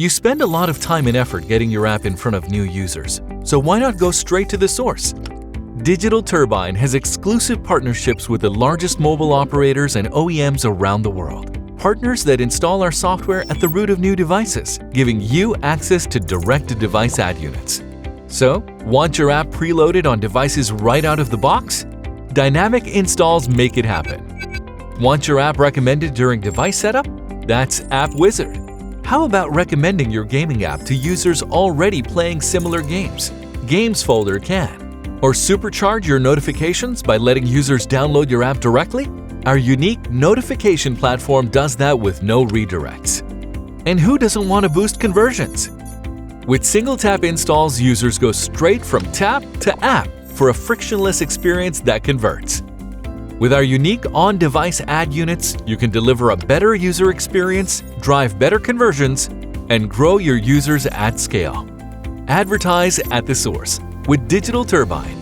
You spend a lot of time and effort getting your app in front of new users, so why not go straight to the source? Digital Turbine has exclusive partnerships with the largest mobile operators and OEMs around the world. Partners that install our software at the root of new devices, giving you access to direct-to-device ad units. So, want your app preloaded on devices right out of the box? Dynamic installs make it happen. Want your app recommended during device setup? That's App Wizard. How about recommending your gaming app to users already playing similar games? Games Folder can. Or supercharge your notifications by letting users download your app directly? Our unique notification platform does that with no redirects. And who doesn't want to boost conversions? With single-tap installs, users go straight from tap to app for a frictionless experience that converts. With our unique on-device ad units, you can deliver a better user experience, drive better conversions, and grow your users at scale. Advertise at the source with Digital Turbine.